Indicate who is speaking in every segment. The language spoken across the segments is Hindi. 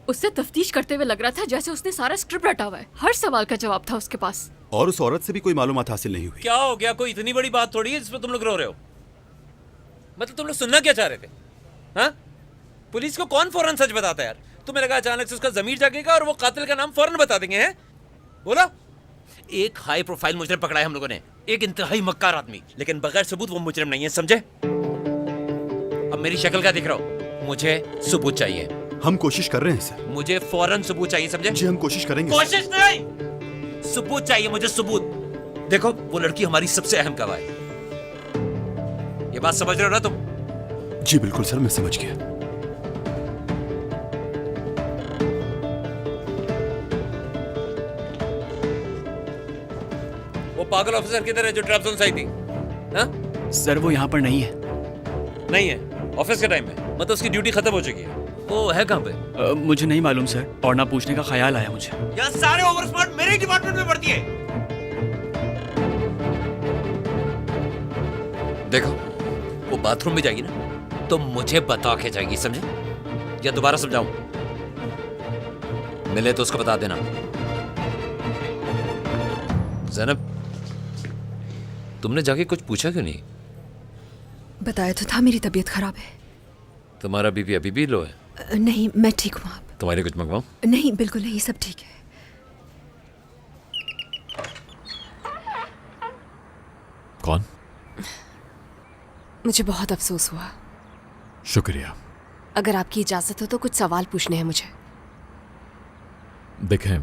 Speaker 1: उससे तफ्तीश करते हुए लग रहा था जैसे उसने सारा स्क्रिप्ट रटा हुआ है। हर सवाल का जवाब था उसके पास।
Speaker 2: और उस औरत से भी कोई मालूमात हासिल नहीं हुई।
Speaker 3: क्या हो गया? कोई इतनी बड़ी बात थोड़ी है जिसमें तुम लोग रो रहे हो। मतलब तुम लोग सुनना क्या चाह रहे थे? हाँ, पुलिस को कौन फौरन सच बताता है यार? तुम्हें लगा अचानक से उसका जमीर जागेगा और वो कातिल का नाम फौरन बता देंगे? हैं, बोला। एक हाई प्रोफाइल मुजरिम पकड़ा है हम लोगों ने, एक इंतहाई मक्कार आदमी, लेकिन बगैर सबूत वो मुजरिम नहीं है, समझे? अब मेरी शक्ल क्या दिख रहा हो? मुझे सबूत चाहिए।
Speaker 2: हम कोशिश कर रहे हैं सर।
Speaker 3: मुझे फौरन सबूत चाहिए, समझे?
Speaker 2: जी हम कोशिश करेंगे।
Speaker 3: कोशिश नहीं, सबूत चाहिए मुझे, सबूत। देखो, वो लड़की हमारी सबसे अहम गवाह है। ये बात समझ रहे हो ना तुम?
Speaker 2: जी बिल्कुल सर, मैं समझ गया।
Speaker 3: वो पागल ऑफिसर किधर है जो ट्रैप जोन से आई थी? हाँ?
Speaker 4: सर वो यहाँ पर नहीं है।
Speaker 3: नहीं है? ऑफिस के टाइम में? मतलब उसकी ड्यूटी खत्म हो चुकी है। वो है कहाँ पे?
Speaker 4: मुझे नहीं मालूम सर, और ना पूछने का ख्याल आया मुझे।
Speaker 3: यार सारे ओवर स्मार्ट मेरे ही डिपार्टमेंट में पड़ती है। देखो, वो बाथरूम में जाएगी ना तो मुझे बता के जाएगी, समझे? या दोबारा समझाऊं? मिले तो उसको बता देना। ज़ैनब, तुमने जाके कुछ पूछा क्यों नहीं?
Speaker 1: बताया तो था मेरी तबीयत खराब है।
Speaker 3: तुम्हारा बीपी अभी भी लो है?
Speaker 1: नहीं, मैं ठीक हूँ। आप?
Speaker 3: तुम्हारे कुछ मंगवाऊं?
Speaker 1: नहीं, बिल्कुल नहीं, सब ठीक है।
Speaker 5: कौन?
Speaker 6: मुझे बहुत अफसोस हुआ।
Speaker 5: शुक्रिया।
Speaker 6: अगर आपकी इजाजत हो तो कुछ सवाल पूछने हैं मुझे।
Speaker 5: देखें,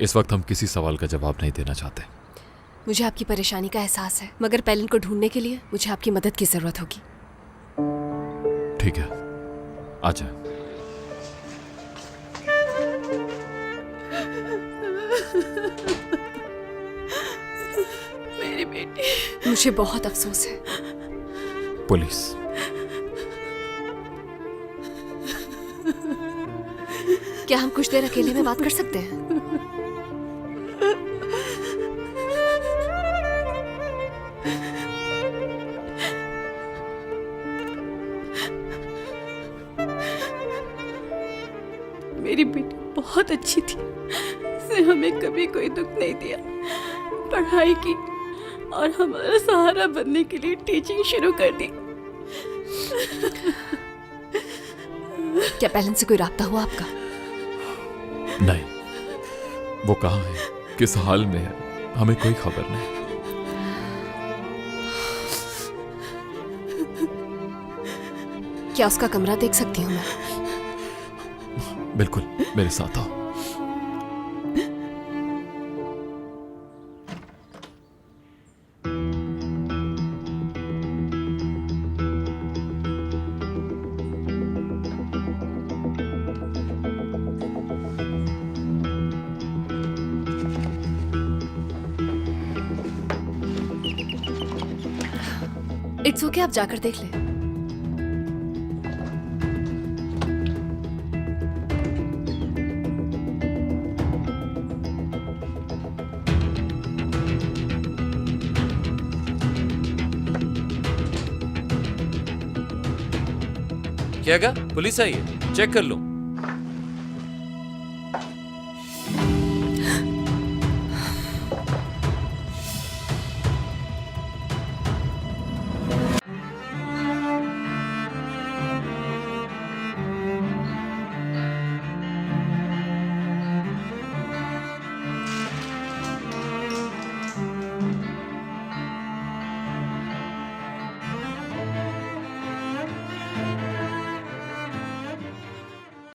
Speaker 5: इस वक्त हम किसी सवाल का जवाब नहीं देना चाहते।
Speaker 6: मुझे आपकी परेशानी का एहसास है, मगर पैलिन को ढूंढने के लिए मुझे आपकी मदद की जरूरत होगी।
Speaker 5: ठीक है, आ जाए।
Speaker 6: मेरी बेटी। मुझे बहुत अफसोस है।
Speaker 5: पुलिस।
Speaker 6: क्या हम कुछ देर अकेले में बात कर सकते हैं?
Speaker 7: मेरी बेटी बहुत अच्छी थी। उसने हमें कभी कोई दुख नहीं दिया। पढ़ाई की और हमारा सहारा बनने के लिए टीचिंग शुरू कर दी।
Speaker 6: क्या पैलिन से कोई राब्ता हुआ आपका?
Speaker 5: नहीं, वो कहाँ है, किस हाल में है, हमें कोई खबर नहीं।
Speaker 6: क्या उसका कमरा देख सकती हूँ मैं?
Speaker 5: बिल्कुल, मेरे साथ आओ।
Speaker 6: इट्स ओके, आप जाकर देख लें।
Speaker 3: क्या कहा? पुलिस आई है? चेक कर लो।